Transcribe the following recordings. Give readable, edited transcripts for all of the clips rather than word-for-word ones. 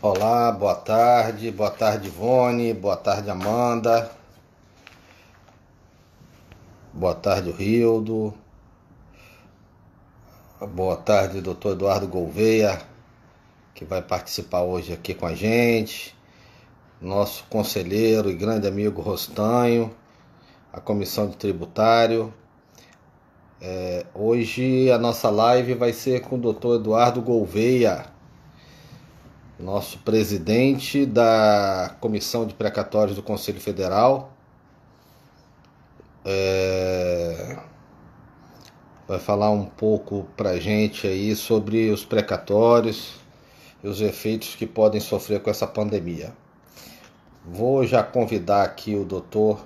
Olá, boa tarde Ivone, boa tarde Amanda, boa tarde Rildo, boa tarde Dr. Eduardo Gouveia, que vai participar hoje aqui com a gente, nosso conselheiro e grande amigo Rostanho, a Comissão de Tributário. Hoje a nossa live vai ser com o Dr. Eduardo Gouveia, nosso presidente da Comissão de Precatórios do Conselho Federal. Vai falar um pouco pra gente aí sobre os precatórios e os efeitos que podem sofrer com essa pandemia. Vou já convidar aqui o doutor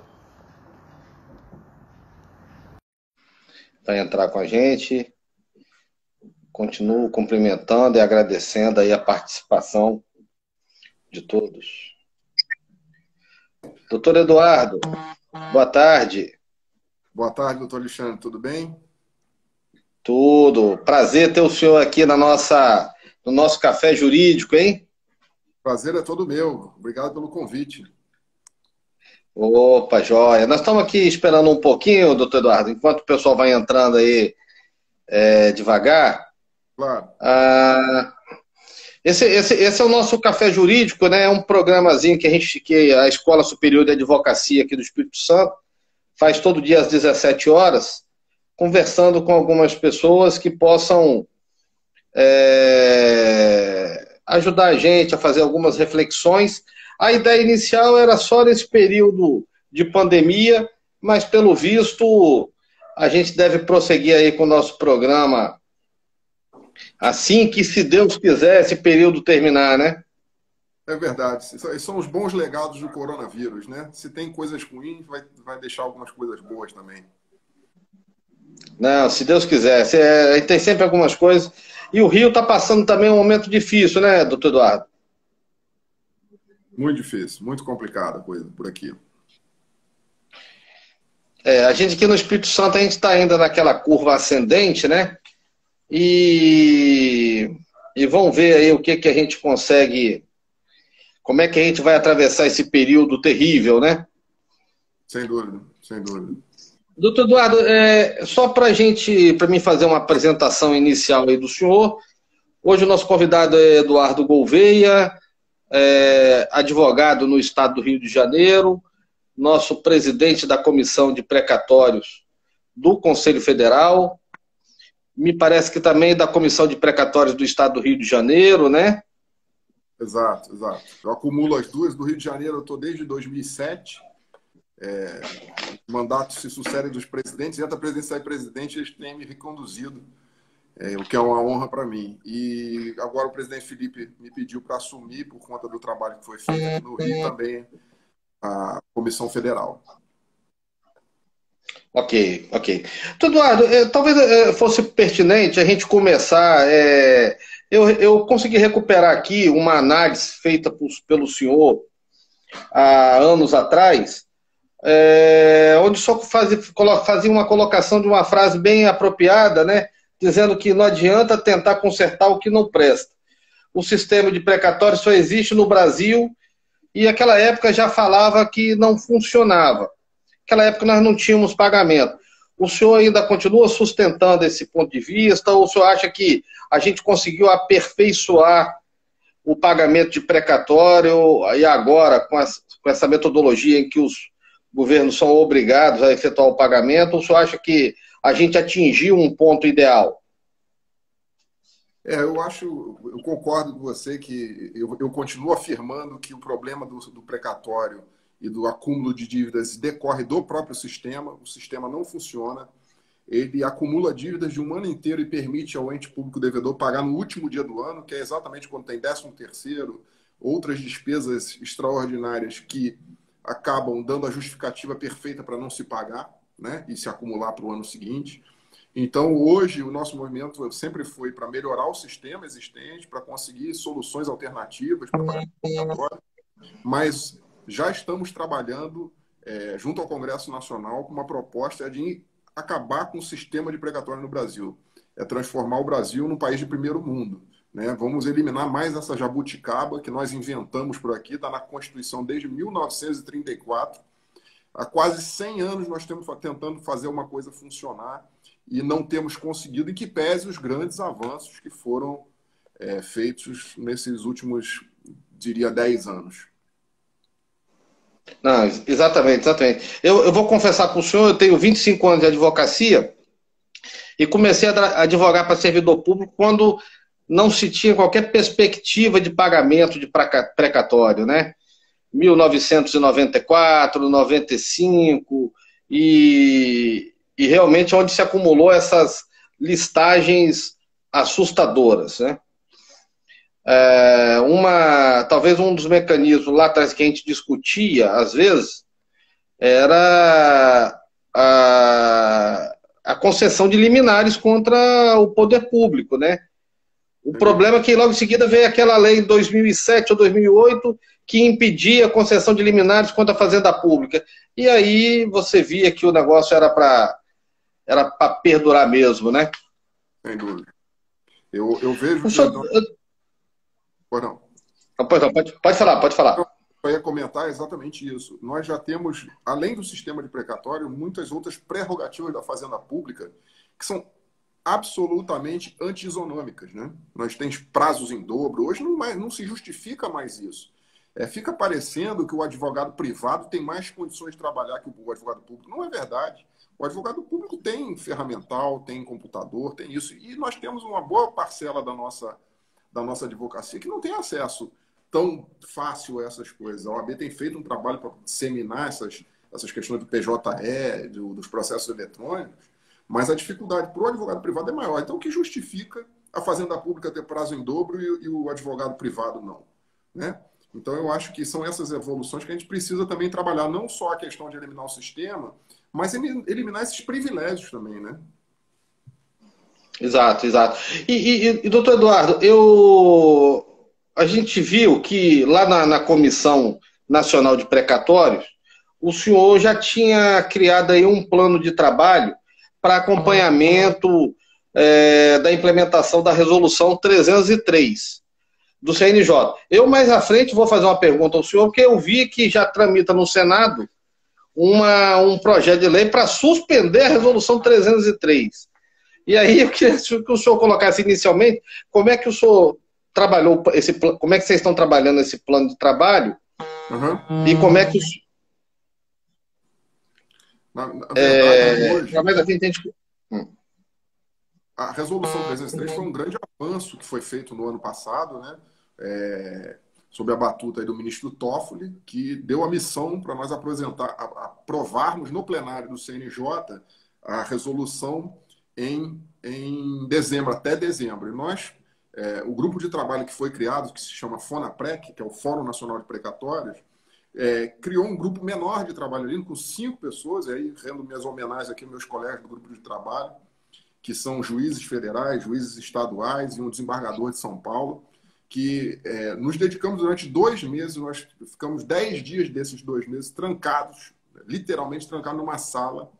para entrar com a gente. Continuo cumprimentando e agradecendo aí a participação de todos. Doutor Eduardo, boa tarde. Boa tarde, doutor Alexandre, tudo bem? Tudo. Prazer ter o senhor aqui no nosso café jurídico, hein? Prazer é todo meu. Obrigado pelo convite. Opa, joia. Nós estamos aqui esperando um pouquinho, doutor Eduardo, enquanto o pessoal vai entrando aí devagar. Claro. Esse é o nosso café jurídico, né? É um programazinho que a Escola Superior de Advocacia aqui do Espírito Santo faz todo dia às 17 horas, conversando com algumas pessoas que possam ajudar a gente a fazer algumas reflexões. A ideia inicial era só nesse período de pandemia, mas pelo visto a gente deve prosseguir aí com o nosso programa assim que, se Deus quiser, esse período terminar, né? É verdade. São os bons legados do coronavírus, né? Se tem coisas ruins, vai deixar algumas coisas boas também. Não, se Deus quiser. Tem sempre algumas coisas. E o Rio está passando também um momento difícil, né, doutor Eduardo? Muito difícil, muito complicada a coisa por aqui. A gente aqui no Espírito Santo, a gente está ainda naquela curva ascendente, né? E vamos ver aí o que a gente consegue, como é que a gente vai atravessar esse período terrível, né? Sem dúvida, sem dúvida. Doutor Eduardo, só para mim fazer uma apresentação inicial aí do senhor. Hoje o nosso convidado é Eduardo Gouveia, advogado no estado do Rio de Janeiro, nosso presidente da Comissão de Precatórios do Conselho Federal, me parece que também da Comissão de Precatórios do estado do Rio de Janeiro, né? Exato, exato. Eu acumulo as duas. Do Rio de Janeiro eu estou desde 2007. O mandato se sucede dos presidentes, e entre a presidência e presidente eles têm me reconduzido, o que é uma honra para mim. E agora o presidente Felipe me pediu para assumir, por conta do trabalho que foi feito aqui no Rio, também a Comissão Federal. Ok. Eduardo, talvez fosse pertinente a gente começar. Eu consegui recuperar aqui uma análise feita pelo senhor há anos atrás, onde só fazia uma colocação de uma frase bem apropriada, né? Dizendo que não adianta tentar consertar o que não presta. O sistema de precatório só existe no Brasil e naquela época já falava que não funcionava. Naquela época nós não tínhamos pagamento. O senhor ainda continua sustentando esse ponto de vista ou o senhor acha que a gente conseguiu aperfeiçoar o pagamento de precatório e agora, com essa metodologia em que os governos são obrigados a efetuar o pagamento, ou o senhor acha que a gente atingiu um ponto ideal? Eu concordo com você que eu continuo afirmando que o problema do precatório e do acúmulo de dívidas decorre do próprio sistema. O sistema não funciona. Ele acumula dívidas de um ano inteiro e permite ao ente público devedor pagar no último dia do ano, que é exatamente quando tem 13º, outras despesas extraordinárias que acabam dando a justificativa perfeita para não se pagar, né, e se acumular para o ano seguinte. Então, hoje, o nosso movimento sempre foi para melhorar o sistema existente, para conseguir soluções alternativas para pagar precatório, mas já estamos trabalhando junto ao Congresso Nacional com uma proposta de acabar com o sistema de precatório no Brasil. É transformar o Brasil num país de primeiro mundo. né? Vamos eliminar mais essa jabuticaba que nós inventamos por aqui, está na Constituição desde 1934. Há quase 100 anos nós estamos tentando fazer uma coisa funcionar e não temos conseguido, em que pese os grandes avanços que foram feitos nesses últimos, diria, 10 anos. Não, exatamente, exatamente. Eu vou confessar para o senhor, eu tenho 25 anos de advocacia e comecei a advogar para servidor público quando não se tinha qualquer perspectiva de pagamento de precatório, né? 1994, 95, e realmente onde se acumulou essas listagens assustadoras, né? Talvez um dos mecanismos lá atrás que a gente discutia, às vezes, era a concessão de liminares contra o poder público, né? O problema é que logo em seguida veio aquela lei em 2007 ou 2008 que impedia a concessão de liminares contra a fazenda pública. E aí você via que o negócio era para perdurar mesmo, né? Sem dúvida. Eu vejo... Não. Pode falar, pode falar. Eu ia comentar exatamente isso. Nós já temos, além do sistema de precatório, muitas outras prerrogativas da fazenda pública que são absolutamente anti-isonômicas, né? Nós temos prazos em dobro. Hoje não se justifica mais isso. Fica parecendo que o advogado privado tem mais condições de trabalhar que o advogado público. Não é verdade. O advogado público tem ferramental, tem computador, tem isso. E nós temos uma boa parcela da nossa advocacia que não tem acesso tão fácil a essas coisas. A OAB tem feito um trabalho para disseminar essas questões do PJE, dos processos eletrônicos, mas a dificuldade para o advogado privado é maior. Então, o que justifica a fazenda pública ter prazo em dobro e o advogado privado não, né? Então, eu acho que são essas evoluções que a gente precisa também trabalhar, não só a questão de eliminar o sistema, mas eliminar esses privilégios também, né? Exato, exato. Doutor Eduardo, a gente viu que lá na Comissão Nacional de Precatórios, o senhor já tinha criado aí um plano de trabalho para acompanhamento da implementação da Resolução 303 do CNJ. Eu, mais à frente, vou fazer uma pergunta ao senhor, porque eu vi que já tramita no Senado um projeto de lei para suspender a Resolução 303. E aí eu queria que o senhor colocasse inicialmente como é que o senhor trabalhou como é que vocês estão trabalhando esse plano de trabalho e como é que na verdade, hoje, mais à frente a gente... A Resolução 303 foi um grande avanço que foi feito no ano passado, né? Sob a batuta aí do ministro Toffoli, que deu a missão para nós aprovarmos no plenário do CNJ a resolução em dezembro, até dezembro. E nós, o grupo de trabalho que foi criado, que se chama FONAPREC, que é o Fórum Nacional de Precatórios, criou um grupo menor de trabalho ali, com 5 pessoas, e aí rendo minhas homenagens aqui aos meus colegas do grupo de trabalho, que são juízes federais, juízes estaduais e um desembargador de São Paulo, que nos dedicamos durante 2 meses, nós ficamos 10 dias desses 2 meses trancados, literalmente trancados numa sala,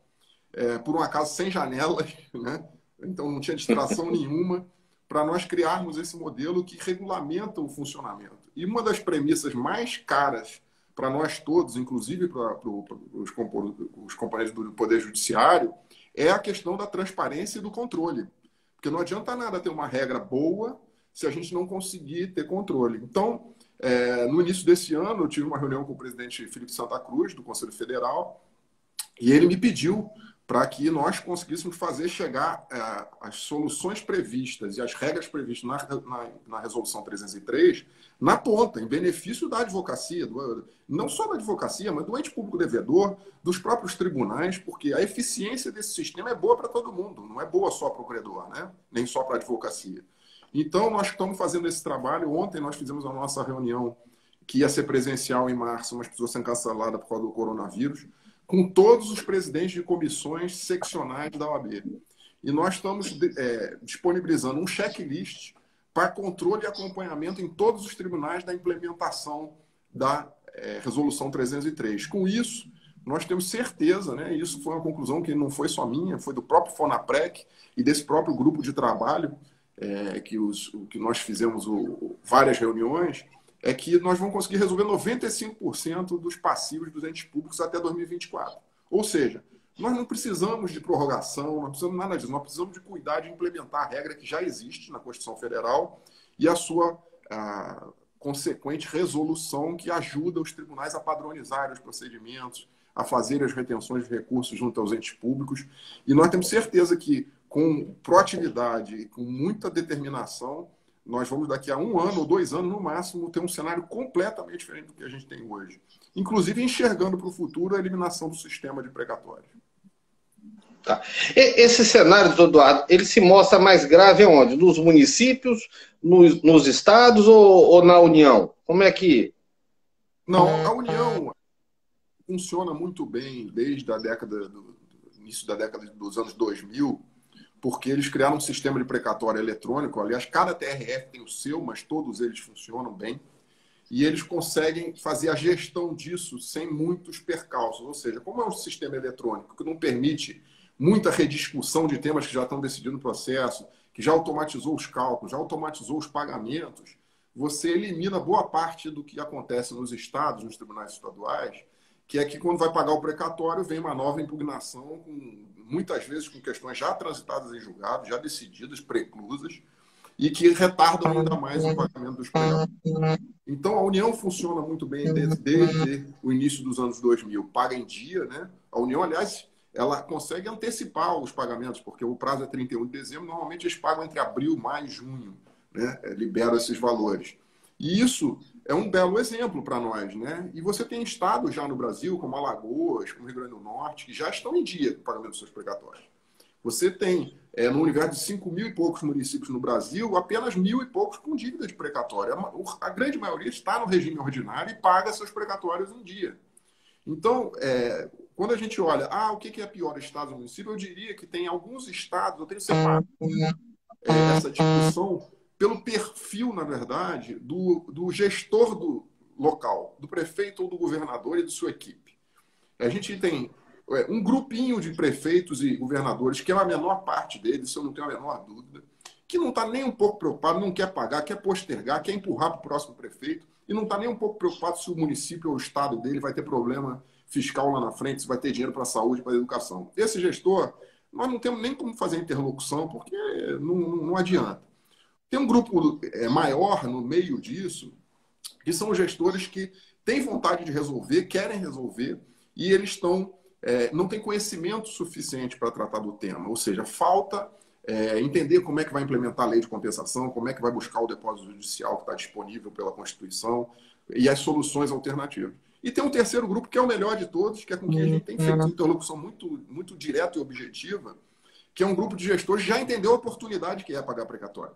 por um acaso sem janelas, né? Então não tinha distração nenhuma, para nós criarmos esse modelo que regulamenta o funcionamento. E uma das premissas mais caras para nós todos, inclusive para os componentes do Poder Judiciário, é a questão da transparência e do controle. Porque não adianta nada ter uma regra boa se a gente não conseguir ter controle. Então, no início desse ano, eu tive uma reunião com o presidente Felipe Santa Cruz, do Conselho Federal, e ele me pediu para que nós conseguíssemos fazer chegar as soluções previstas e as regras previstas na Resolução 303 na ponta, em benefício da advocacia, não só da advocacia, mas do ente público devedor, dos próprios tribunais, porque a eficiência desse sistema é boa para todo mundo, não é boa só para o credor, né? Nem só para a advocacia. Então, nós estamos fazendo esse trabalho. Ontem nós fizemos a nossa reunião, que ia ser presencial em março, mas precisou ser cancelada por causa do coronavírus, com todos os presidentes de comissões seccionais da OAB. E nós estamos disponibilizando um checklist para controle e acompanhamento em todos os tribunais da implementação da Resolução 303. Com isso, nós temos certeza, né, isso foi uma conclusão que não foi só minha, foi do próprio FONAPREC e desse próprio grupo de trabalho, que nós fizemos várias reuniões, é que nós vamos conseguir resolver 95% dos passivos dos entes públicos até 2024. Ou seja, nós não precisamos de prorrogação, não precisamos nada disso, nós precisamos de cuidar de implementar a regra que já existe na Constituição Federal e a sua consequente resolução que ajuda os tribunais a padronizarem os procedimentos, a fazer as retenções de recursos junto aos entes públicos. E nós temos certeza que, com proatividade e com muita determinação, nós vamos, daqui a 1 ano ou 2 anos, no máximo, ter um cenário completamente diferente do que a gente tem hoje. Inclusive enxergando para o futuro a eliminação do sistema de precatórios. Tá. Esse cenário, Eduardo, ele se mostra mais grave onde? Nos municípios, nos estados ou na União? Como é que... Não, a União funciona muito bem desde a início da década dos anos 2000, porque eles criaram um sistema de precatório eletrônico. Aliás, cada TRF tem o seu, mas todos eles funcionam bem. E eles conseguem fazer a gestão disso sem muitos percalços. Ou seja, como é um sistema eletrônico que não permite muita rediscussão de temas que já estão decididos no processo, que já automatizou os cálculos, já automatizou os pagamentos, você elimina boa parte do que acontece nos estados, nos tribunais estaduais, que é que quando vai pagar o precatório vem uma nova impugnação, muitas vezes com questões já transitadas em julgado, já decididas, preclusas, e que retardam ainda mais o pagamento dos precatórios. Então, a União funciona muito bem desde o início dos anos 2000. Paga em dia, né? A União, aliás, ela consegue antecipar os pagamentos, porque o prazo é 31 de dezembro, normalmente eles pagam entre abril, maio e junho, né? Liberam esses valores. E isso é um belo exemplo para nós, né? E você tem estados já no Brasil, como Alagoas, como Rio Grande do Norte, que já estão em dia com o pagamento dos seus precatórios. Você tem, no universo de 5 mil e poucos municípios no Brasil, apenas 1.000 e poucos com dívida de precatório. A grande maioria está no regime ordinário e paga seus precatórios em dia. Então, quando a gente olha, o que é pior, estado ou município, eu diria que tem alguns estados, eu tenho separado essa discussão pelo perfil, na verdade, do gestor do local, do prefeito ou do governador e de sua equipe. A gente tem um grupinho de prefeitos e governadores, que é a menor parte deles, isso eu não tenho a menor dúvida, que não está nem um pouco preocupado, não quer pagar, quer postergar, quer empurrar para o próximo prefeito, e não está nem um pouco preocupado se o município ou o estado dele vai ter problema fiscal lá na frente, se vai ter dinheiro para a saúde, para a educação. Esse gestor, nós não temos nem como fazer interlocução, porque não adianta. Tem um grupo maior no meio disso, que são os gestores que têm vontade de resolver, querem resolver, e eles não têm conhecimento suficiente para tratar do tema. Ou seja, falta entender como é que vai implementar a lei de compensação, como é que vai buscar o depósito judicial que está disponível pela Constituição e as soluções alternativas. E tem um terceiro grupo, que é o melhor de todos, que é com quem a gente tem feito interlocução muito, muito direta e objetiva, que é um grupo de gestores que já entendeu a oportunidade que é pagar precatório.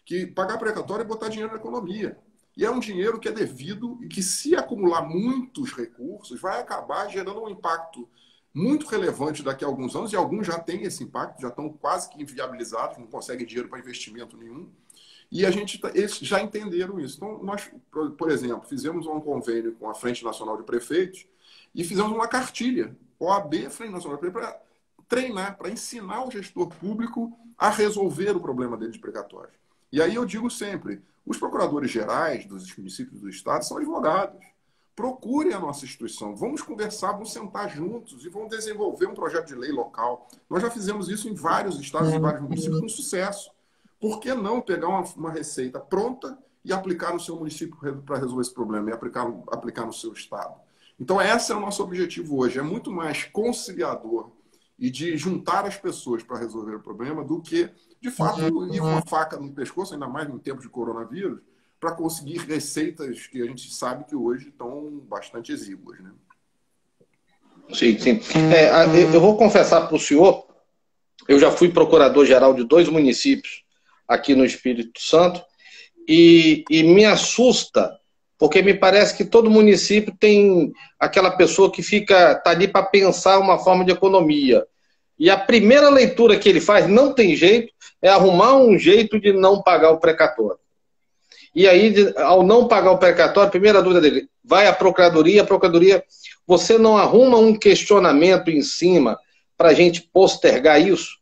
Que pagar precatório é botar dinheiro na economia. E é um dinheiro que é devido e que, se acumular muitos recursos, vai acabar gerando um impacto muito relevante daqui a alguns anos, e alguns já têm esse impacto, já estão quase que inviabilizados, não conseguem dinheiro para investimento nenhum. E eles já entenderam isso. Então, nós, por exemplo, fizemos um convênio com a Frente Nacional de Prefeitos e fizemos uma cartilha, OAB, Frente Nacional de Prefeitos, para treinar, para ensinar o gestor público a resolver o problema dele de precatório. E aí eu digo sempre, os procuradores gerais dos municípios do estado são advogados. Procurem a nossa instituição, vamos conversar, vamos sentar juntos e vamos desenvolver um projeto de lei local. Nós já fizemos isso em vários estados e vários municípios com sucesso. Por que não pegar uma receita pronta e aplicar no seu município para resolver esse problema e aplicar no seu estado? Então, esse é o nosso objetivo hoje. É muito mais conciliador e de juntar as pessoas para resolver o problema do que, de fato, ir com uma faca no pescoço, ainda mais no tempo de coronavírus, para conseguir receitas que a gente sabe que hoje estão bastante exíguas, né? Sim, sim. Eu vou confessar para o senhor, eu já fui procurador-geral de 2 municípios aqui no Espírito Santo, e me assusta, porque me parece que todo município tem aquela pessoa que está ali para pensar uma forma de economia. E a primeira leitura que ele faz, não tem jeito, é arrumar um jeito de não pagar o precatório. E aí, ao não pagar o precatório, a primeira dúvida dele, vai à procuradoria, você não arruma um questionamento em cima para a gente postergar isso?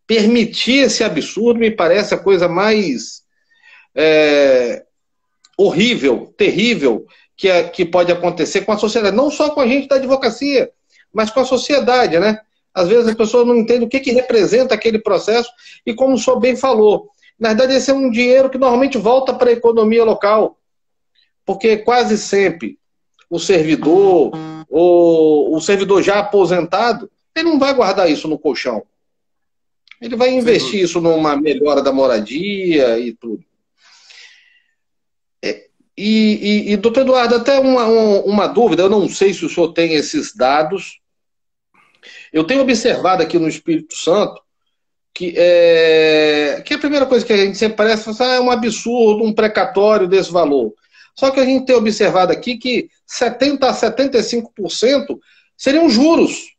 permitir esse absurdo me parece a coisa mais horrível, terrível que pode acontecer com a sociedade. Não só com a gente da advocacia, mas com a sociedade, né? Às vezes as pessoas não entendem o que representa aquele processo e, como o senhor bem falou, na verdade esse é um dinheiro que normalmente volta para a economia local, porque quase sempre o servidor, ou o servidor já aposentado, ele não vai guardar isso no colchão. Ele vai investir isso numa melhora da moradia e tudo. E doutor Eduardo, até uma dúvida, eu não sei se o senhor tem esses dados. Eu tenho observado aqui no Espírito Santo que a primeira coisa que a gente sempre parece é um absurdo, um precatório desse valor. Só que a gente tem observado aqui que 70% a 75% seriam juros.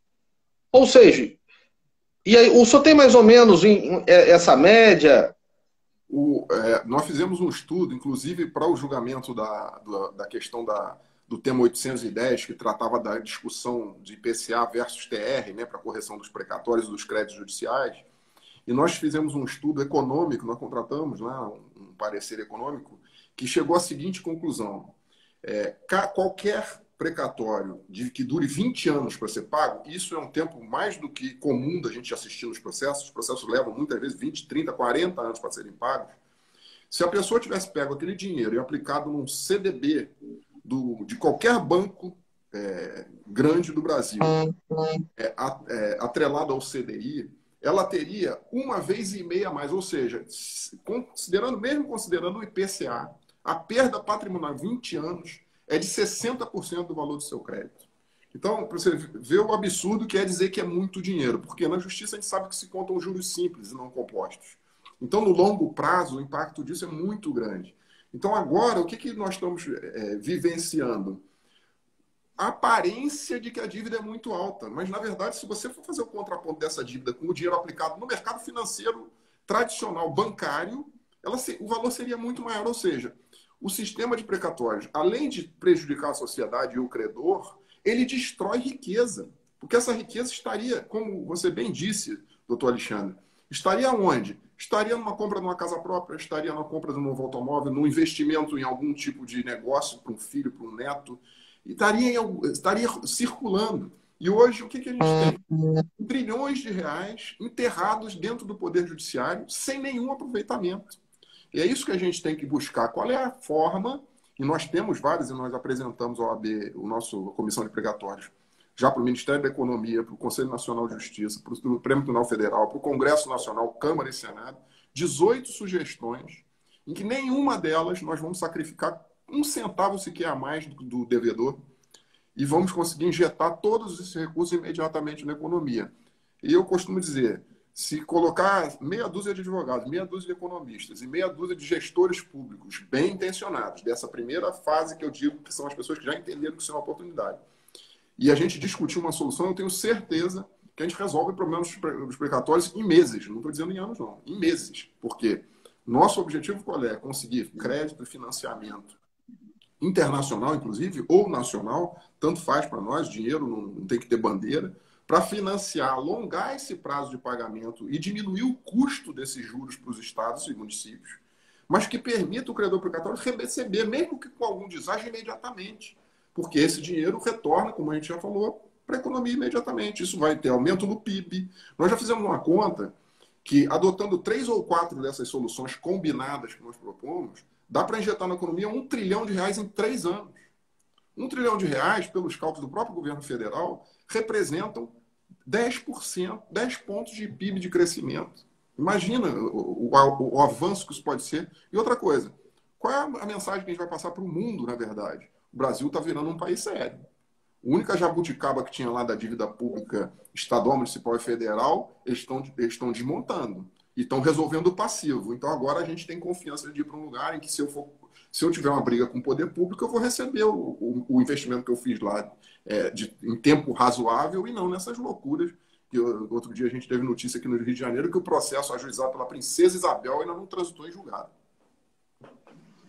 Ou seja, e aí, o senhor tem mais ou menos essa média? Nós fizemos um estudo, inclusive, para o julgamento da questão do tema 810, que tratava da discussão de IPCA versus TR, né, para a correção dos precatórios e dos créditos judiciais. E nós fizemos um estudo econômico, nós contratamos lá um parecer econômico, que chegou à seguinte conclusão. Qualquer precatório que dure 20 anos para ser pago, isso é um tempo mais do que comum da gente assistir nos processos. Os processos levam muitas vezes 20, 30, 40 anos para serem pagos. Se a pessoa tivesse pego aquele dinheiro e aplicado num CDB de qualquer banco grande do Brasil, atrelado ao CDI, ela teria 1,5 vezes a mais. Ou seja, mesmo considerando o IPCA, a perda patrimonial em 20 anos é de 60% do valor do seu crédito. Então, para você ver o absurdo que é dizer que é muito dinheiro, porque na justiça a gente sabe que se contam juros simples e não compostos. Então, no longo prazo, o impacto disso é muito grande. Então, agora, o que nós estamos vivenciando? A aparência de que a dívida é muito alta, mas, na verdade, se você for fazer o contraponto dessa dívida com o dinheiro aplicado no mercado financeiro tradicional, bancário, o valor seria muito maior. Ou seja, o sistema de precatórios, além de prejudicar a sociedade e o credor, ele destrói riqueza. Porque essa riqueza estaria, como você bem disse, doutor Alexandre, estaria onde? Estaria numa compra de uma casa própria, estaria na compra de um novo automóvel, num investimento em algum tipo de negócio para um filho, para um neto, e estaria circulando. E hoje, o que a gente tem? Trilhões de reais enterrados dentro do Poder Judiciário, sem nenhum aproveitamento. E é isso que a gente tem que buscar. Qual é a forma, e nós temos várias, e nós apresentamos ao OAB, a Comissão de Precatórios, já para o Ministério da Economia, para o Conselho Nacional de Justiça, para o Prêmio Tribunal Federal, para o Congresso Nacional, Câmara e Senado, 18 sugestões, em que nenhuma delas nós vamos sacrificar um centavo sequer a mais do devedor e vamos conseguir injetar todos esses recursos imediatamente na economia. E eu costumo dizer, se colocar meia dúzia de advogados, meia dúzia de economistas e meia dúzia de gestores públicos bem intencionados, dessa primeira fase que eu digo, que são as pessoas que já entenderam que isso é uma oportunidade, e a gente discutir uma solução, eu tenho certeza que a gente resolve o problema dos precatórios em meses. Não estou dizendo em anos, não. Em meses. Porque nosso objetivo qual é? Conseguir crédito e financiamento internacional, inclusive, ou nacional, tanto faz para nós, dinheiro não tem que ter bandeira, para financiar, alongar esse prazo de pagamento e diminuir o custo desses juros para os estados e municípios, mas que permita o credor precatório receber, mesmo que com algum deságio, imediatamente. Porque esse dinheiro retorna, como a gente já falou, para a economia imediatamente. Isso vai ter aumento no PIB. Nós já fizemos uma conta que, adotando 3 ou 4 dessas soluções combinadas que nós propomos, dá para injetar na economia R$1 trilhão em 3 anos. R$1 trilhão, pelos cálculos do próprio governo federal, representam 10%, 10 pontos de PIB de crescimento. Imagina o avanço que isso pode ser. E outra coisa, qual é a mensagem que a gente vai passar para o mundo, na verdade? O Brasil está virando um país sério. A única jabuticaba que tinha lá da dívida pública estadual, municipal e federal, eles estão desmontando. E estão resolvendo o passivo. Então agora a gente tem confiança de ir para um lugar em que se eu tiver uma briga com o poder público, eu vou receber o investimento que eu fiz lá em tempo razoável e não nessas loucuras. Que outro dia a gente teve notícia aqui no Rio de Janeiro que o processo ajuizado pela Princesa Isabel ainda não transitou em julgado.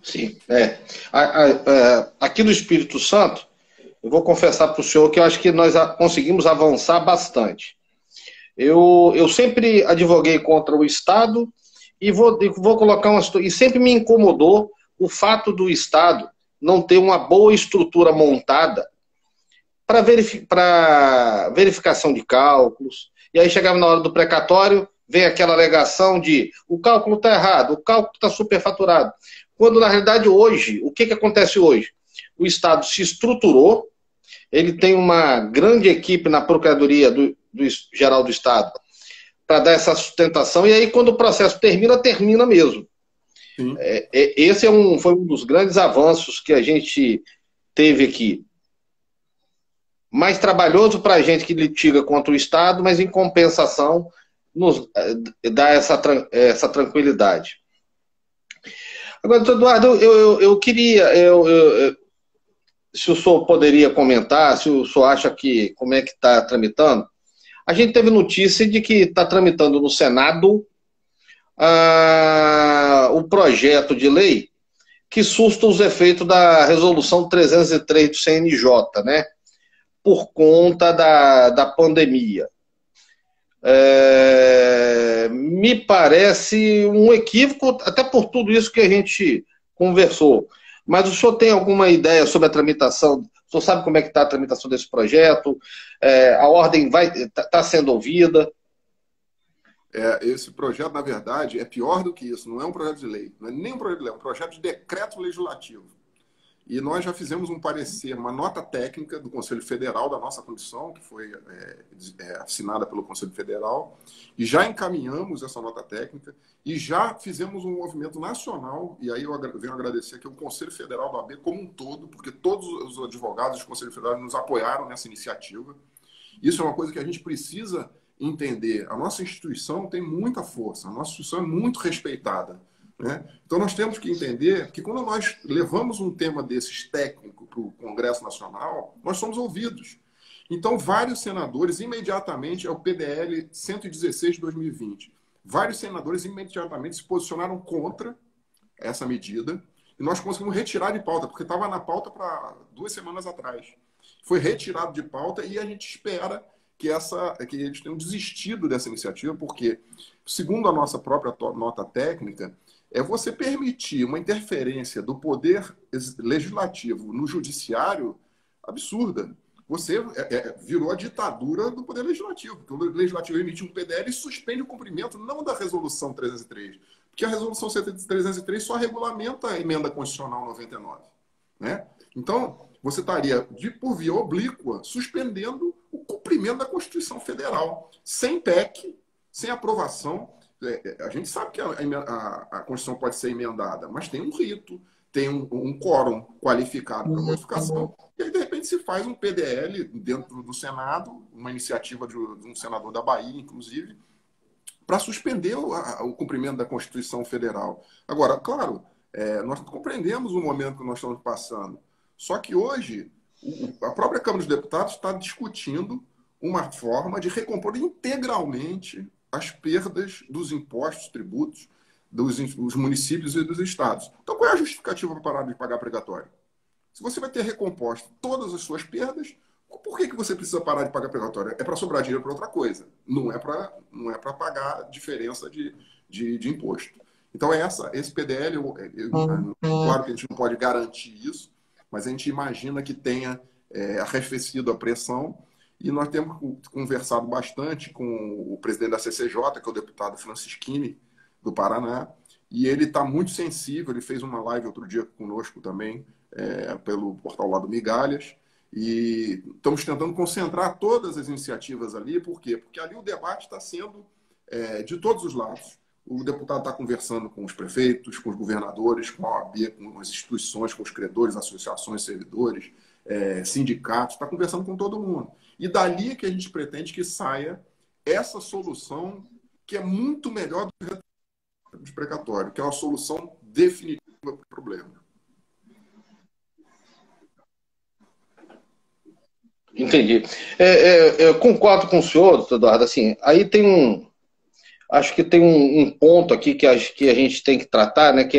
Sim, aqui no Espírito Santo, eu vou confessar para o senhor que eu acho que nós conseguimos avançar bastante. Eu sempre advoguei contra o Estado e vou colocar e sempre me incomodou o fato do Estado não ter uma boa estrutura montada para verificação de cálculos. E aí chegava na hora do precatório, vem aquela alegação de o cálculo está errado, o cálculo está superfaturado. Quando, na realidade, hoje, o que acontece hoje? O Estado se estruturou, ele tem uma grande equipe na Procuradoria-Geral do Estado para dar essa sustentação, e aí quando o processo termina, termina mesmo. Esse foi um dos grandes avanços que a gente teve aqui. Mais trabalhoso para a gente que litiga contra o Estado, mas em compensação nos dá essa tranquilidade. Agora, doutor Eduardo, eu queria, se o senhor poderia comentar, se o senhor acha que, como é que está tramitando, a gente teve notícia de que está tramitando no Senado o projeto de lei que susta os efeitos da resolução 303 do CNJ, né? Por conta da pandemia. Me parece um equívoco, até por tudo isso que a gente conversou. Mas o senhor tem alguma ideia sobre a tramitação? O senhor sabe como é que está a tramitação desse projeto? A ordem está sendo ouvida? Esse projeto, na verdade, é pior do que isso. Não é um projeto de lei. Não é nem um projeto de lei, é um projeto de decreto legislativo. E nós já fizemos um parecer, uma nota técnica do Conselho Federal da nossa comissão, que foi assinada pelo Conselho Federal, e já encaminhamos essa nota técnica e já fizemos um movimento nacional, e aí eu venho agradecer aqui o Conselho Federal da OAB como um todo, porque todos os advogados do Conselho Federal nos apoiaram nessa iniciativa. Isso é uma coisa que a gente precisa entender. A nossa instituição tem muita força, a nossa instituição é muito respeitada. Né? Então, nós temos que entender que quando nós levamos um tema desses técnico para o Congresso Nacional, nós somos ouvidos. Então, vários senadores, imediatamente, é o PDL 116 de 2020, vários senadores imediatamente se posicionaram contra essa medida e nós conseguimos retirar de pauta, porque estava na pauta para 2 semanas atrás. Foi retirado de pauta e a gente espera que eles tenham desistido dessa iniciativa, porque, segundo a nossa própria nota técnica, você permitir uma interferência do poder legislativo no judiciário absurda. Você virou a ditadura do poder legislativo, porque o legislativo emite um PDL e suspende o cumprimento não da resolução 303, porque a resolução 303 só regulamenta a emenda constitucional 99. Né? Então, você estaria, por via oblíqua, suspendendo o cumprimento da Constituição Federal, sem PEC, sem aprovação. A gente sabe que a Constituição pode ser emendada, mas tem um rito, tem um quórum qualificado para modificação, e aí, de repente, se faz um PDL dentro do Senado, uma iniciativa de um senador da Bahia, inclusive, para suspender o cumprimento da Constituição Federal. Agora, claro, nós compreendemos o momento que nós estamos passando, só que hoje a própria Câmara dos Deputados está discutindo uma forma de recompor integralmente as perdas dos impostos, tributos, dos municípios e dos estados. Então, qual é a justificativa para parar de pagar precatório? Se você vai ter recomposto todas as suas perdas, por que você precisa parar de pagar precatório? É para sobrar dinheiro para outra coisa. Não é para pagar diferença de imposto. Então, esse PDL, claro que a gente não pode garantir isso, mas a gente imagina que tenha arrefecido a pressão. E nós temos conversado bastante com o presidente da CCJ, que é o deputado Francisquini, do Paraná, e ele está muito sensível. Ele fez uma live outro dia conosco também, pelo portal lá do Migalhas, e estamos tentando concentrar todas as iniciativas ali. Por quê? Porque ali o debate está sendo de todos os lados. O deputado está conversando com os prefeitos, com os governadores, com a OAB, com as instituições, com os credores, associações, servidores, sindicatos, está conversando com todo mundo. E dali que a gente pretende que saia essa solução que é muito melhor do que o de precatório, que é uma solução definitiva para o problema. Entendi. Eu concordo com o senhor, doutor Eduardo. Assim, aí acho que tem um ponto aqui que acho que a gente tem que tratar, né, que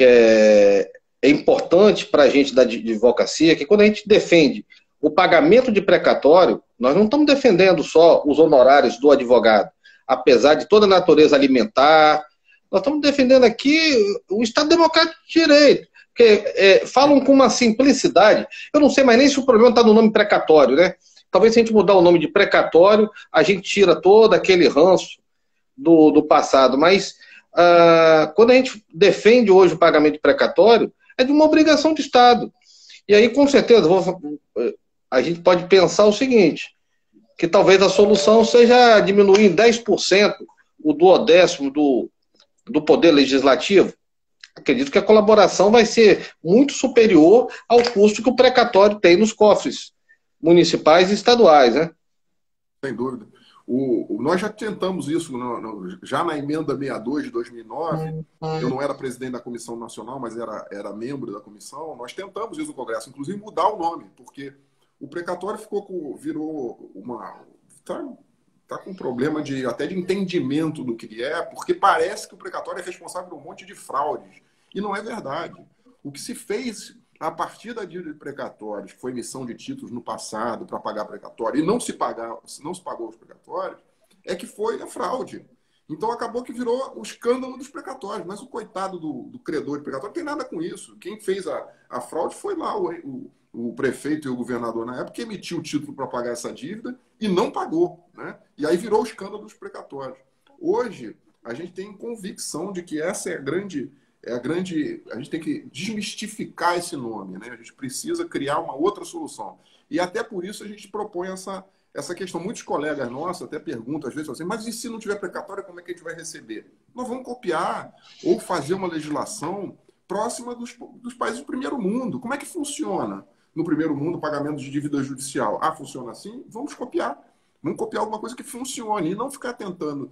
é importante para a gente da advocacia, que quando a gente defende o pagamento de precatório, Nós não estamos defendendo só os honorários do advogado, apesar de toda a natureza alimentar. Nós estamos defendendo aqui o Estado Democrático de Direito. Porque falam com uma simplicidade. Eu não sei mais nem se o problema está no nome precatório, né? Talvez se a gente mudar o nome de precatório, a gente tira todo aquele ranço do passado. Mas quando a gente defende hoje o pagamento de precatório, é de uma obrigação do Estado. E aí, com certeza, a gente pode pensar o seguinte, que talvez a solução seja diminuir em 10% o duodécimo do Poder Legislativo. Acredito que a colaboração vai ser muito superior ao custo que o precatório tem nos cofres municipais e estaduais, né? Sem dúvida. Nós já tentamos isso já na emenda 62 de 2009. Eu não era presidente da Comissão Nacional, mas era membro da comissão. Nós tentamos isso no Congresso, inclusive mudar o nome, porque o precatório virou tá com um problema até de entendimento do que é, porque parece que o precatório é responsável por um monte de fraudes. E não é verdade. O que se fez a partir da dívida de precatórios, que foi emissão de títulos no passado para pagar precatório, e não se pagou os precatórios, é que foi a fraude. Então acabou que virou o escândalo dos precatórios. Mas o coitado do credor de precatório não tem nada com isso. Quem fez a fraude foi lá o prefeito e o governador na época, que emitiu o título para pagar essa dívida e não pagou, né? E aí virou o escândalo dos precatórios. Hoje, a gente tem convicção de que essa é a grande... A gente tem que desmistificar esse nome, né? A gente precisa criar uma outra solução. E até por isso a gente propõe essa questão. Muitos colegas nossos até perguntam, às vezes, assim, mas e se não tiver precatório, como é que a gente vai receber? Nós vamos copiar ou fazer uma legislação próxima dos países do primeiro mundo. Como é que funciona no primeiro mundo o pagamento de dívida judicial? Funciona assim? Vamos copiar. Vamos copiar alguma coisa que funcione e não ficar tentando,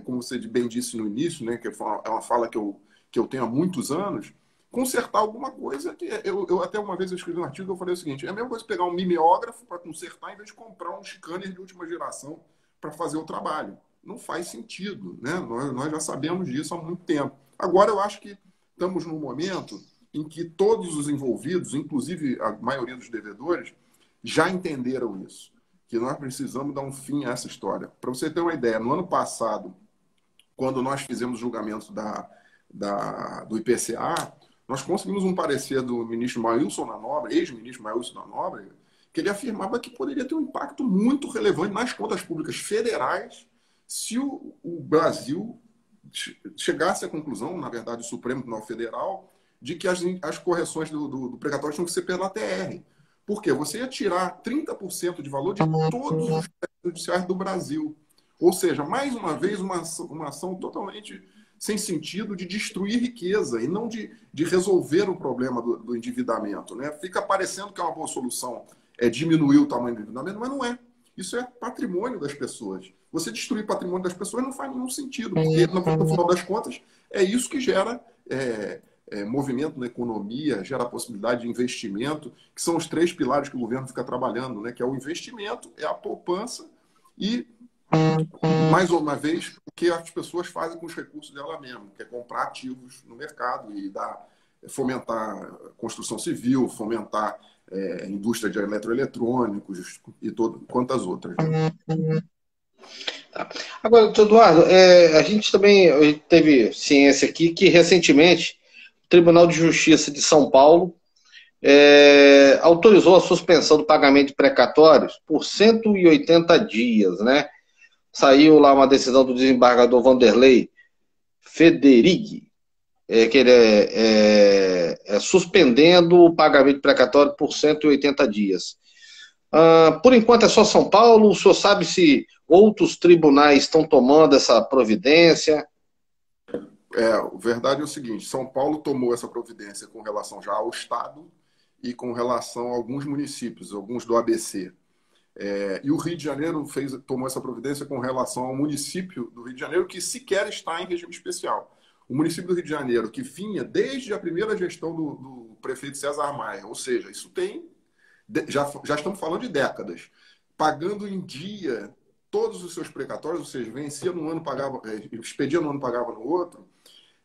como você bem disse no início, né, que é uma fala que eu tenho há muitos anos, consertar alguma coisa que... Eu até uma vez eu escrevi um artigo, eu falei o seguinte, é a mesma coisa pegar um mimeógrafo para consertar em vez de comprar um scanner de última geração para fazer o trabalho. Não faz sentido, né? Nós já sabemos disso há muito tempo. Agora eu acho que estamos num momento em que todos os envolvidos, inclusive a maioria dos devedores, já entenderam isso, que nós precisamos dar um fim a essa história. Para você ter uma ideia, no ano passado, quando nós fizemos o julgamento do IPCA, nós conseguimos um parecer do ministro Maílson da Nóbrega, ex-ministro Maílson da Nóbrega, que ele afirmava que poderia ter um impacto muito relevante nas contas públicas federais se o Brasil chegasse à conclusão, na verdade, o Supremo Tribunal Federal, de que as correções do precatório tinham que ser pela TR. Por quê? Você ia tirar 30% de valor de todos os judiciários do Brasil. Ou seja, mais uma vez, uma ação totalmente sem sentido de destruir riqueza e não de resolver o problema do endividamento, né? Fica parecendo que é uma boa solução diminuir o tamanho do endividamento, mas não é. Isso é patrimônio das pessoas. Você destruir patrimônio das pessoas não faz nenhum sentido, porque, no final das contas, é isso que gera movimento na economia, gera a possibilidade de investimento, que são os 3 pilares que o governo fica trabalhando, né? Que é o investimento, é a poupança e, mais uma vez, o que as pessoas fazem com os recursos dela mesma, que é comprar ativos no mercado e fomentar construção civil, fomentar indústria de eletroeletrônicos e quantas outras. Né? Tá. Agora, Eduardo, a gente também teve ciência aqui que recentemente o Tribunal de Justiça de São Paulo autorizou a suspensão do pagamento de precatórios por 180 dias, né? Saiu lá uma decisão do desembargador Vanderlei Federighi, que ele suspendendo o pagamento de precatório por 180 dias. Por enquanto é só São Paulo. O senhor sabe se outros tribunais estão tomando essa providência? A verdade é o seguinte, São Paulo tomou essa providência com relação já ao Estado e com relação a alguns municípios, alguns do ABC. E o Rio de Janeiro tomou essa providência com relação ao município do Rio de Janeiro, que sequer está em regime especial. O município do Rio de Janeiro, que vinha desde a primeira gestão do prefeito César Maia, ou seja, isso já estamos falando de décadas, pagando em dia todos os seus precatórios, ou seja, vencia num ano, expedia num ano, pagava no outro,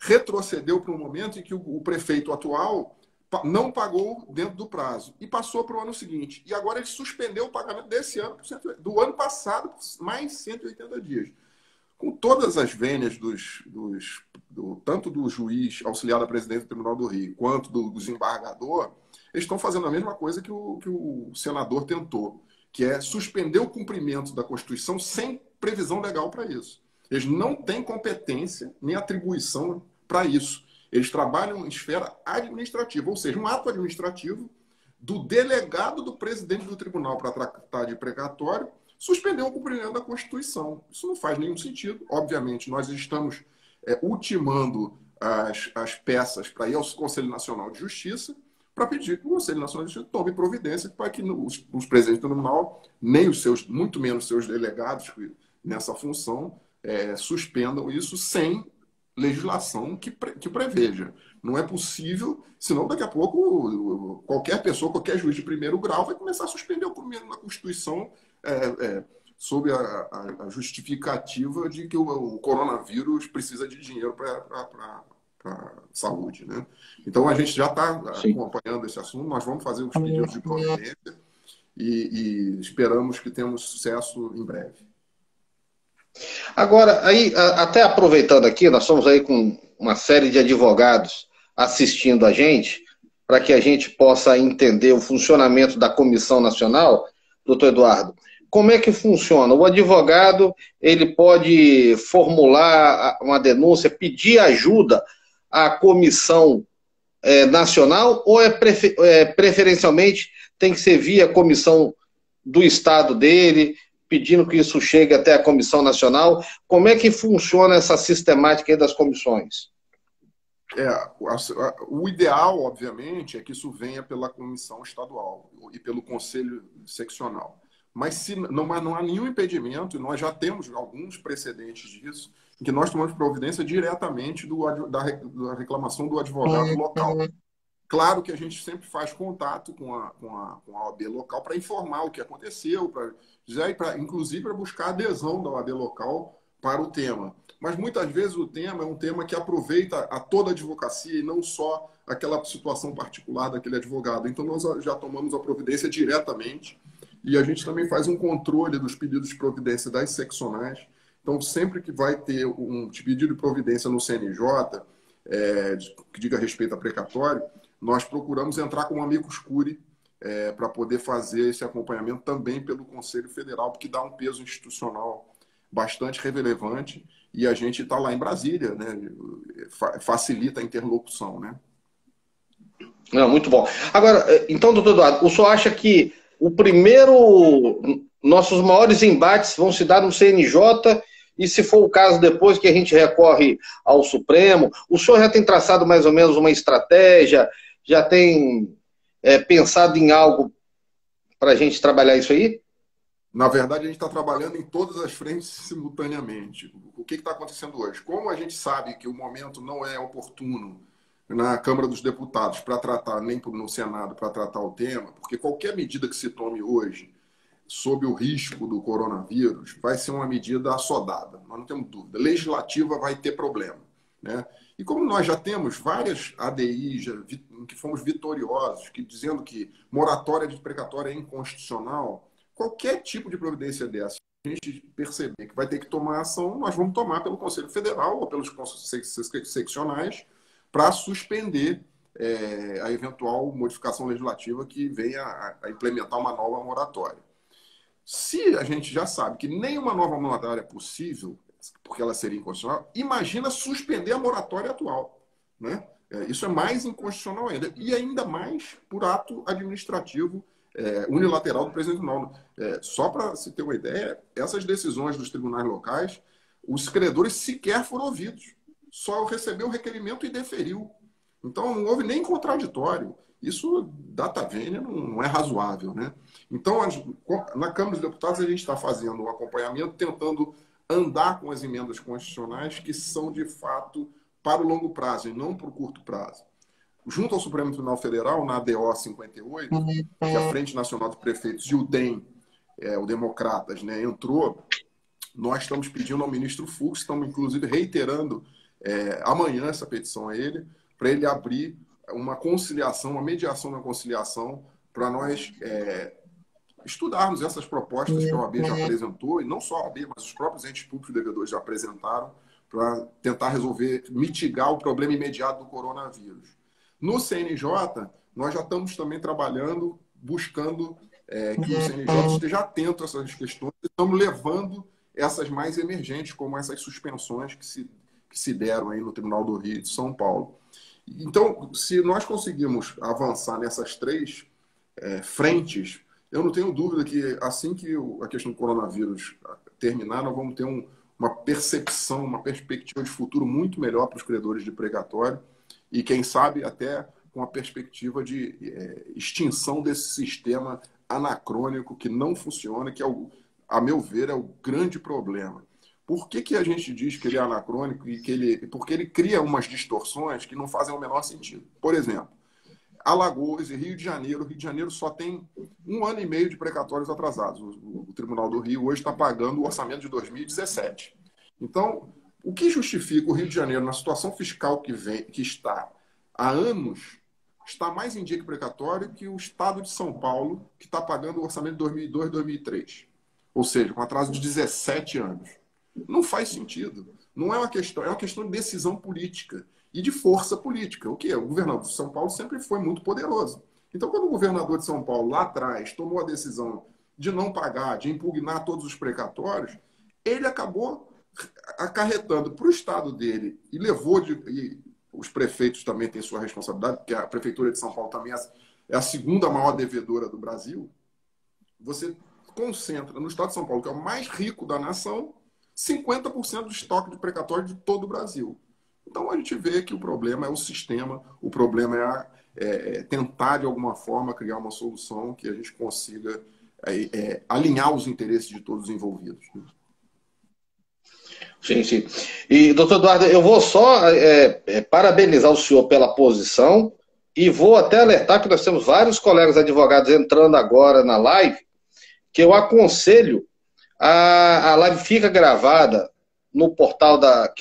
retrocedeu para um momento em que o prefeito atual não pagou dentro do prazo e passou para o ano seguinte. E agora ele suspendeu o pagamento desse ano, do ano passado, por mais 180 dias. Com todas as vênias tanto do juiz auxiliar da presidência do Tribunal do Rio, quanto do desembargador, eles estão fazendo a mesma coisa que o senador tentou, que é suspender o cumprimento da Constituição sem previsão legal para isso. Eles não têm competência nem atribuição para isso. Eles trabalham em esfera administrativa, ou seja, um ato administrativo do delegado do presidente do tribunal para tratar de precatório suspendeu o cumprimento da Constituição. Isso não faz nenhum sentido. Obviamente, nós estamos ultimando as peças para ir ao Conselho Nacional de Justiça para pedir que o Conselho Nacional de Justiça tome providência para que os presidentes do tribunal, nem os seus, muito menos seus delegados nessa função, suspendam isso sem legislação que preveja. Não é possível, senão daqui a pouco qualquer pessoa, qualquer juiz de primeiro grau vai começar a suspender o cumprimento da Constituição sob a justificativa de que o coronavírus precisa de dinheiro para saúde, né? Então a gente já está acompanhando esse assunto, nós vamos fazer os pedidos de providência e esperamos que tenhamos sucesso em breve. Agora, aí, até aproveitando aqui, nós estamos aí com uma série de advogados assistindo a gente, para que a gente possa entender o funcionamento da Comissão Nacional, doutor Eduardo. Como é que funciona? O advogado, ele pode formular uma denúncia, pedir ajuda à Comissão Nacional, ou preferencialmente tem que ser via comissão do Estado dele, pedindo que isso chegue até a Comissão Nacional? Como é que funciona essa sistemática aí das comissões? O ideal, obviamente, é que isso venha pela comissão estadual e pelo conselho seccional. Mas se não há nenhum impedimento, e nós já temos alguns precedentes disso, em que nós tomamos providência diretamente da reclamação do advogado local. Claro que a gente sempre faz contato com a OAB local para informar o que aconteceu, inclusive para buscar adesão da OAB local para o tema. Mas muitas vezes o tema é um tema que aproveita a toda a advocacia e não só aquela situação particular daquele advogado. Então nós já tomamos a providência diretamente e a gente também faz um controle dos pedidos de providência das seccionais. Então sempre que vai ter um pedido de providência no CNJ, que diga respeito a precatório, nós procuramos entrar com um amicus curiae para poder fazer esse acompanhamento também pelo Conselho Federal, porque dá um peso institucional bastante relevante e a gente está lá em Brasília, né? Facilita a interlocução, né? Não, muito bom. Agora, então, doutor Eduardo, o senhor acha que nossos maiores embates vão se dar no CNJ e, se for o caso, depois que a gente recorre ao Supremo? O senhor já tem traçado mais ou menos uma estratégia, já tem pensado em algo para a gente trabalhar isso aí? Na verdade, a gente está trabalhando em todas as frentes simultaneamente. O que está acontecendo hoje? Como a gente sabe que o momento não é oportuno na Câmara dos Deputados para tratar, nem no Senado para tratar o tema, porque qualquer medida que se tome hoje sob o risco do coronavírus vai ser uma medida assodada, nós não temos dúvida. Legislativa vai ter problema, né? E como nós já temos várias ADIs em que fomos vitoriosos, dizendo que moratória de precatória é inconstitucional, qualquer tipo de providência dessa, a gente perceber que vai ter que tomar ação, nós vamos tomar pelo Conselho Federal ou pelos conselhos seccionais para suspender a eventual modificação legislativa que venha a implementar uma nova moratória. Se a gente já sabe que nenhuma nova moratória é possível, porque ela seria inconstitucional, imagina suspender a moratória atual, né? Isso é mais inconstitucional ainda. E ainda mais por ato administrativo unilateral do presidente do tribunal. Só para se ter uma ideia, essas decisões dos tribunais locais, os credores sequer foram ouvidos. Só recebeu o requerimento e deferiu. Então não houve nem contraditório. Isso, data vênia, não é razoável, né? Então, na Câmara dos Deputados, a gente está fazendo um acompanhamento, tentando andar com as emendas constitucionais que são, de fato, para o longo prazo e não para o curto prazo. Junto ao Supremo Tribunal Federal, na ADO 58, que é a Frente Nacional de Prefeitos e o DEM, o Democratas, né, entrou, nós estamos pedindo ao ministro Fux, estamos inclusive reiterando amanhã essa petição a ele, para ele abrir uma conciliação, uma mediação na conciliação, para nós estudarmos essas propostas que a OAB já apresentou, e não só a OAB, mas os próprios entes públicos devedores já apresentaram, para tentar resolver, mitigar o problema imediato do coronavírus. No CNJ, nós já estamos também trabalhando, buscando que o CNJ esteja atento a essas questões, estamos levando essas mais emergentes, como essas suspensões que se deram aí no Tribunal do Rio e de São Paulo. Então, se nós conseguirmos avançar nessas três frentes, eu não tenho dúvida que assim que a questão do coronavírus terminar, nós vamos ter uma percepção, uma perspectiva de futuro muito melhor para os credores de precatório e, quem sabe, até com a perspectiva de extinção desse sistema anacrônico que não funciona, que, a meu ver, é o grande problema. Por que a gente diz que ele é anacrônico? Porque ele cria umas distorções que não fazem o menor sentido. Por exemplo, Alagoas e Rio de Janeiro só tem 1 ano e meio de precatórios atrasados. O Tribunal do Rio hoje está pagando o orçamento de 2017. Então, o que justifica o Rio de Janeiro, na situação fiscal que está há anos, está mais em dia que precatório que o Estado de São Paulo, que está pagando o orçamento de 2002 e 2003. Ou seja, com atraso de 17 anos. Não faz sentido. Não é uma questão, é uma questão de decisão política e de força política. O que é? O governador de São Paulo sempre foi muito poderoso. Então, quando o governador de São Paulo, lá atrás, tomou a decisão de não pagar, de impugnar todos os precatórios, ele acabou acarretando para o estado dele e levou, e os prefeitos também têm sua responsabilidade, porque a Prefeitura de São Paulo também é a segunda maior devedora do Brasil. Você concentra no estado de São Paulo, que é o mais rico da nação, 50% do estoque de precatório de todo o Brasil. Então a gente vê que o problema é o sistema, o problema é tentar de alguma forma criar uma solução que a gente consiga alinhar os interesses de todos os envolvidos. Sim, sim. E, doutor Eduardo, eu vou só parabenizar o senhor pela posição e vou até alertar que nós temos vários colegas advogados entrando agora na live, que eu aconselho, a live fica gravada no portal da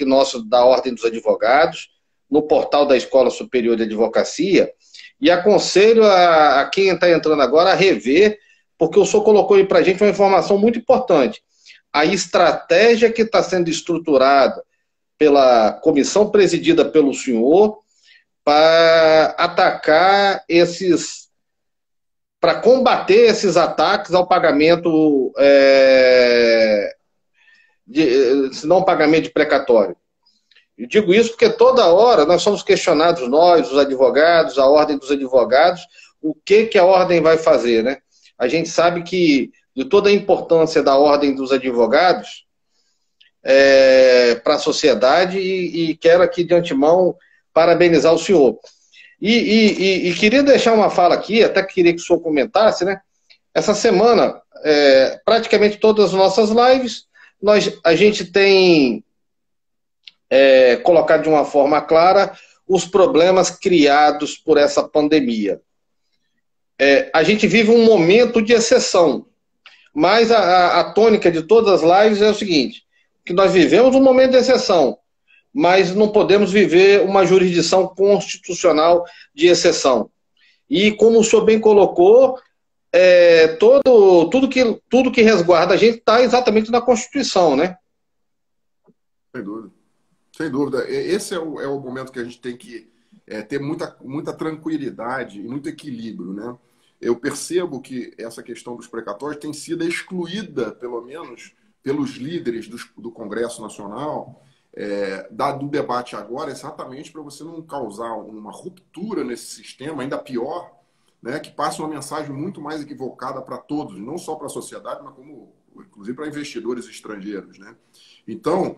Ordem dos Advogados, no portal da Escola Superior de Advocacia, e aconselho a quem está entrando agora a rever, porque o senhor colocou aí para a gente uma informação muito importante. A estratégia que está sendo estruturada pela comissão presidida pelo senhor para atacar para combater esses ataques ao pagamento, se não pagamento de precatório. Eu digo isso porque toda hora nós somos questionados, nós, os advogados, a Ordem dos Advogados, o que a Ordem vai fazer, né? A gente sabe que, de toda a importância da Ordem dos Advogados para a sociedade, e quero aqui de antemão parabenizar o senhor. E queria deixar uma fala aqui, até queria que o senhor comentasse, né? Essa semana, praticamente todas as nossas lives, a gente tem colocado de uma forma clara os problemas criados por essa pandemia. A gente vive um momento de exceção, mas a tônica de todas as lives é o seguinte, que nós vivemos um momento de exceção, mas não podemos viver uma jurisdição constitucional de exceção. E como o senhor bem colocou, tudo que resguarda a gente está exatamente na Constituição, né? Sem dúvida. Sem dúvida. Esse é o momento que a gente tem que ter muita tranquilidade e muito equilíbrio, né? Eu percebo que essa questão dos precatórios tem sido excluída, pelo menos, pelos líderes do Congresso Nacional, do debate agora, exatamente para você não causar uma ruptura nesse sistema, ainda pior, né, que passe uma mensagem muito mais equivocada para todos, não só para a sociedade, mas como, inclusive, para investidores estrangeiros, né? Então,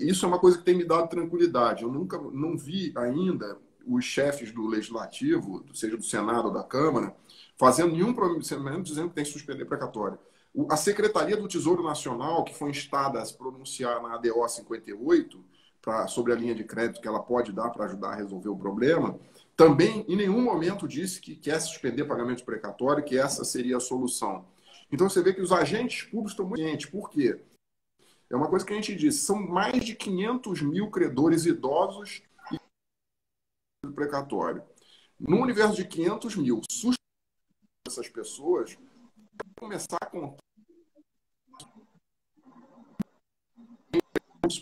isso é uma coisa que tem me dado tranquilidade. Eu não vi ainda os chefes do Legislativo, seja do Senado ou da Câmara, fazendo nenhum pronunciamento dizendo que tem que suspender precatório. A Secretaria do Tesouro Nacional, que foi instada a se pronunciar na ADO 58, sobre a linha de crédito que ela pode dar para ajudar a resolver o problema, também em nenhum momento disse que quer suspender pagamento de precatório, que essa seria a solução. Então você vê que os agentes públicos estão muito cientes. Por quê? É uma coisa que a gente disse, são mais de 500 mil credores idosos e precatório. No universo de 500 mil, essas pessoas começar a contar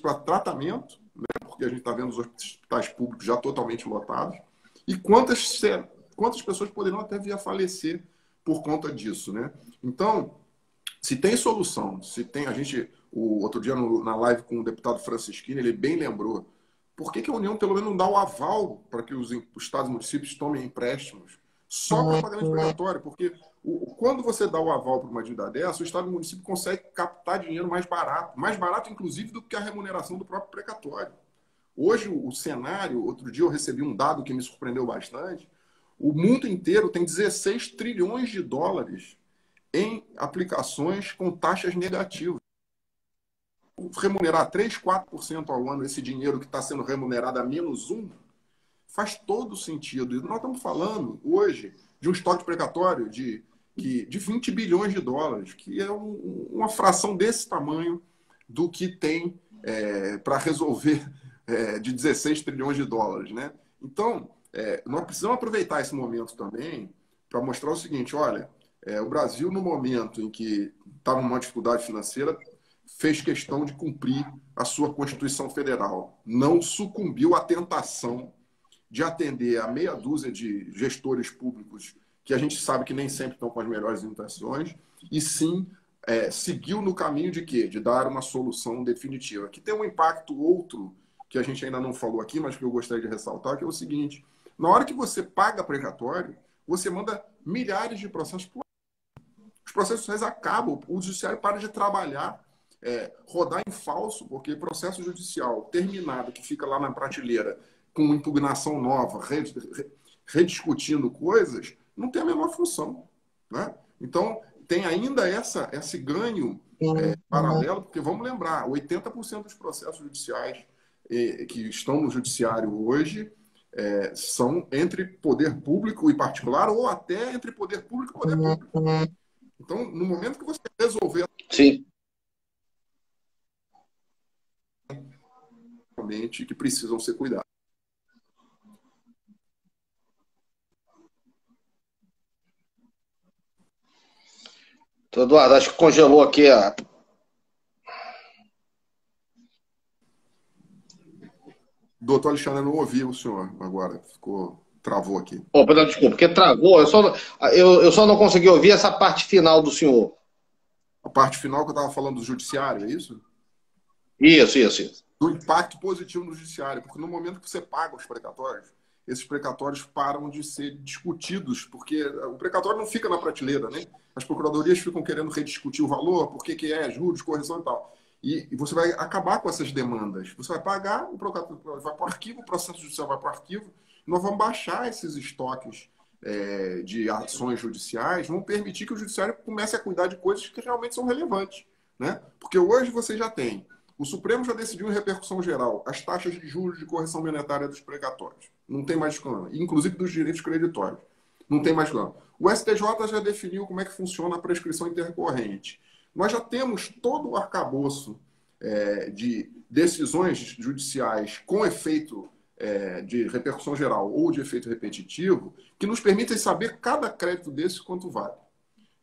para tratamento, né, porque a gente está vendo os hospitais públicos já totalmente lotados, e quantas pessoas poderão até vir a falecer por conta disso, né? Então, se tem solução, se tem... o outro dia na live com o deputado Francisquini, ele bem lembrou, por que a União pelo menos não dá o aval para que os estados e municípios tomem empréstimos só para pagamento precatório? Porque quando você dá o aval para uma dívida dessa, o estado e o município consegue captar dinheiro mais barato inclusive do que a remuneração do próprio precatório. Hoje o cenário, outro dia eu recebi um dado que me surpreendeu bastante, o mundo inteiro tem 16 trilhões de dólares em aplicações com taxas negativas. Remunerar 3, 4% ao ano esse dinheiro que está sendo remunerado a -1, faz todo sentido. E nós estamos falando hoje de um estoque precatório de 20 bilhões de dólares, que é uma fração desse tamanho do que tem para resolver de 16 trilhões de dólares. Né? Então, nós precisamos aproveitar esse momento também para mostrar o seguinte, olha, o Brasil, no momento em que estava numa dificuldade financeira, fez questão de cumprir a sua Constituição Federal. Não sucumbiu à tentação de atender a meia dúzia de gestores públicos que a gente sabe que nem sempre estão com as melhores intenções, e sim seguiu no caminho de quê? De dar uma solução definitiva. Que tem um impacto outro, que a gente ainda não falou aqui, mas que eu gostaria de ressaltar, que é o seguinte, na hora que você paga precatório, você manda milhares de processos para os processos sociais acabam, o judiciário para de trabalhar, rodar em falso, porque processo judicial terminado, que fica lá na prateleira, com impugnação nova, rediscutindo coisas, não tem a menor função. Né? Então, tem ainda esse ganho paralelo, porque vamos lembrar, 80% dos processos judiciais que estão no judiciário hoje são entre poder público e particular, ou até entre poder público e poder público. Então, no momento que você resolver... Sim. que precisam ser cuidados. Eduardo, acho que congelou aqui a... Doutor Alexandre, eu não ouvi o senhor agora, travou aqui. Oh, perdão, desculpa, porque travou, eu só não consegui ouvir essa parte final do senhor. A parte final que eu estava falando do judiciário, é isso? Isso. Do impacto positivo no judiciário, porque no momento que você paga os precatórios, esses precatórios param de ser discutidos, porque o precatório não fica na prateleira, né? As procuradorias ficam querendo rediscutir o valor, por que juros, correção e tal. E você vai acabar com essas demandas. Você vai pagar, o precatório vai para o arquivo, o processo judicial vai para o arquivo, nós vamos baixar esses estoques de ações judiciais, vão permitir que o judiciário comece a cuidar de coisas que realmente são relevantes. Né? Porque hoje você já tem... O Supremo já decidiu em repercussão geral as taxas de juros de correção monetária dos precatórios. Não tem mais disclama. Inclusive dos direitos creditórios. Não tem mais disclama. O STJ já definiu como é que funciona a prescrição intercorrente. Nós já temos todo o arcabouço de decisões judiciais com efeito de repercussão geral ou de efeito repetitivo que nos permitem saber cada crédito desse quanto vale.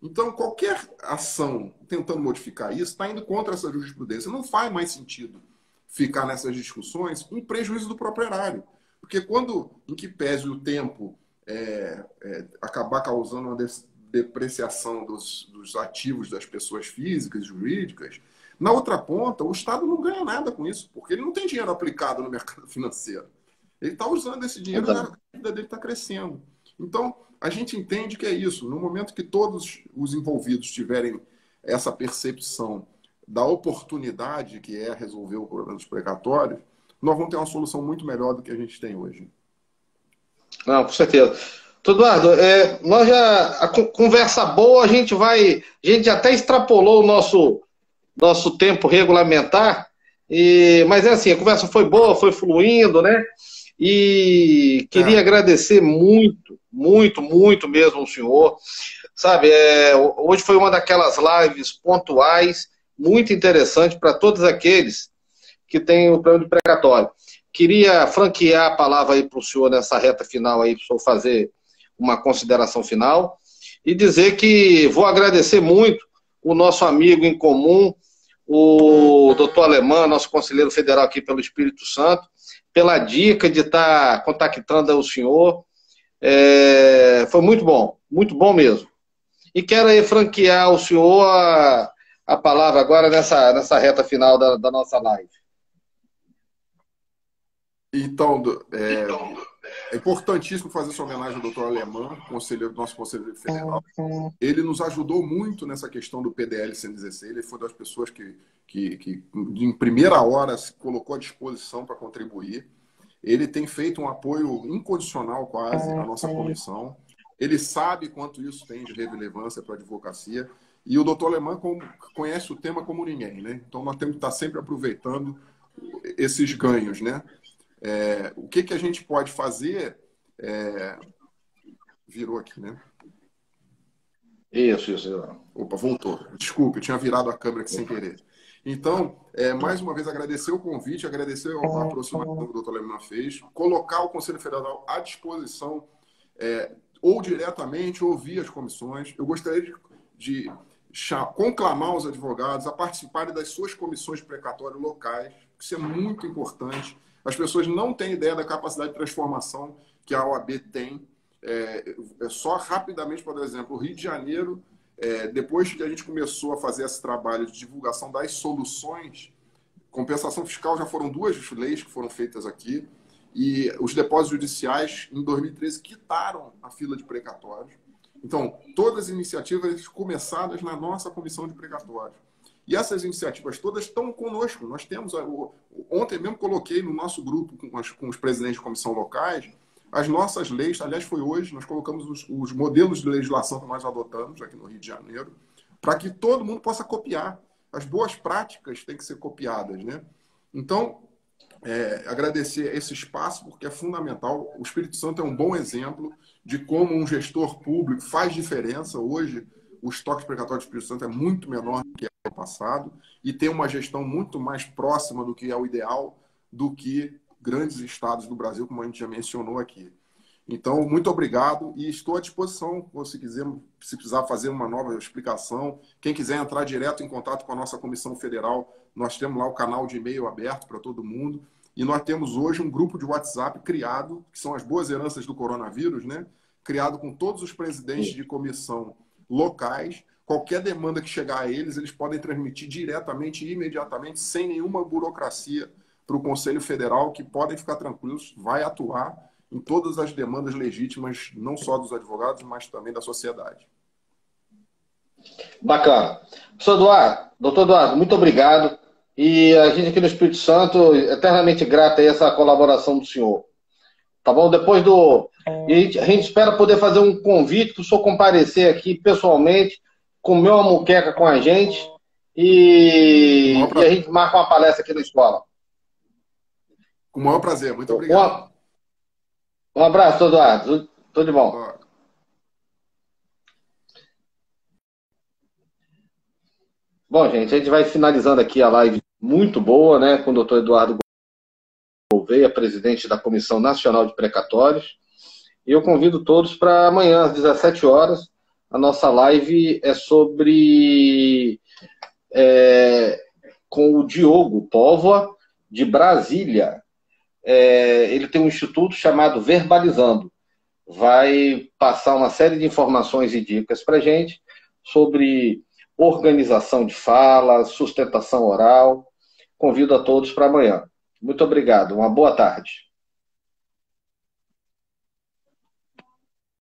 Então, qualquer ação tentando modificar isso está indo contra essa jurisprudência. Não faz mais sentido ficar nessas discussões em prejuízo do próprio erário. Porque quando, em que pese o tempo acabar causando uma depreciação dos ativos das pessoas físicas e jurídicas, na outra ponta, o Estado não ganha nada com isso, porque ele não tem dinheiro aplicado no mercado financeiro. Ele está usando esse dinheiro e a vida dele está crescendo. Então, a gente entende que é isso. No momento que todos os envolvidos tiverem essa percepção da oportunidade que é resolver o problema dos precatórios, nós vamos ter uma solução muito melhor do que a gente tem hoje. Não, com certeza. Eduardo, nós a conversa boa, a gente até extrapolou o nosso tempo regulamentar, mas assim, a conversa foi boa, foi fluindo, né? E queria agradecer muito mesmo ao senhor. Sabe, hoje foi uma daquelas lives pontuais, muito interessante para todos aqueles que têm o plano de precatório. Queria franquear a palavra aí para o senhor nessa reta final aí, para o senhor fazer uma consideração final e dizer que vou agradecer muito o nosso amigo em comum, o doutor Alemã, nosso conselheiro federal aqui pelo Espírito Santo, pela dica de estar contactando o senhor. Foi muito bom mesmo. E quero aí franquear ao senhor a palavra agora nessa reta final da nossa live. Então, é importantíssimo fazer essa homenagem ao doutor Alemã, nosso conselheiro federal. Ele nos ajudou muito nessa questão do PDL 116. Ele foi das pessoas que em primeira hora se colocou à disposição para contribuir. Ele tem feito um apoio incondicional quase à nossa comissão. Ele sabe quanto isso tem de relevância para a advocacia. E o doutor Alemã conhece o tema como ninguém, né? Então nós temos que estar sempre aproveitando esses ganhos, né? O que a gente pode fazer? Virou aqui, né? Isso. Opa, voltou. Desculpa, eu tinha virado a câmera aqui sem querer. Então, mais uma vez, agradecer o convite, agradecer a aproximação que o doutor Alemã fez, colocar o Conselho Federal à disposição, ou diretamente, ou via as comissões. Eu gostaria de conclamar os advogados a participarem das suas comissões de precatório locais. Isso é muito importante. As pessoas não têm ideia da capacidade de transformação que a OAB tem. Só rapidamente, por exemplo, o Rio de Janeiro, depois que a gente começou a fazer esse trabalho de divulgação das soluções, compensação fiscal já foram 2 leis que foram feitas aqui, e os depósitos judiciais, em 2013, quitaram a fila de precatórios. Então, todas as iniciativas começadas na nossa comissão de precatórios. E essas iniciativas todas estão conosco. Nós temos, ontem mesmo coloquei no nosso grupo com os presidentes de comissão locais, as nossas leis, aliás, foi hoje, nós colocamos os modelos de legislação que nós adotamos aqui no Rio de Janeiro, para que todo mundo possa copiar. As boas práticas têm que ser copiadas, né? Então, agradecer esse espaço, porque é fundamental. O Espírito Santo é um bom exemplo de como um gestor público faz diferença. Hoje, o estoque precatório do Espírito Santo é muito menor do que no passado e tem uma gestão muito mais próxima do que é o ideal do que grandes estados do Brasil, como a gente já mencionou aqui. Então, muito obrigado e estou à disposição, se precisar fazer uma nova explicação. Quem quiser entrar direto em contato com a nossa Comissão Federal, nós temos lá o canal de e-mail aberto para todo mundo. E nós temos hoje um grupo de WhatsApp criado, que são as boas heranças do coronavírus, né? Criado com todos os presidentes de comissão locais. Qualquer demanda que chegar a eles, eles podem transmitir diretamente e imediatamente, sem nenhuma burocracia, para o Conselho Federal, que podem ficar tranquilos, vai atuar em todas as demandas legítimas, não só dos advogados, mas também da sociedade. Bacana. Doutor Eduardo, muito obrigado. E a gente aqui no Espírito Santo, eternamente grata a essa colaboração do senhor. Tá bom? Depois E a gente espera poder fazer um convite para o senhor comparecer aqui pessoalmente, comer uma muqueca com a gente e a gente marca uma palestra aqui na escola. Com o maior prazer. Muito obrigado. Um abraço, doutor Eduardo. Tudo de bom. Bom, gente, a gente vai finalizando aqui a live muito boa, né, com o doutor Eduardo Gouveia, presidente da Comissão Nacional de Precatórios. E eu convido todos para amanhã, às 17 horas. A nossa live é sobre... com o Diogo Póvoa, de Brasília. Ele tem um instituto chamado Verbalizando. Vai passar uma série de informações e dicas para a gente sobre organização de fala, sustentação oral. Convido a todos para amanhã. Muito obrigado. Uma boa tarde.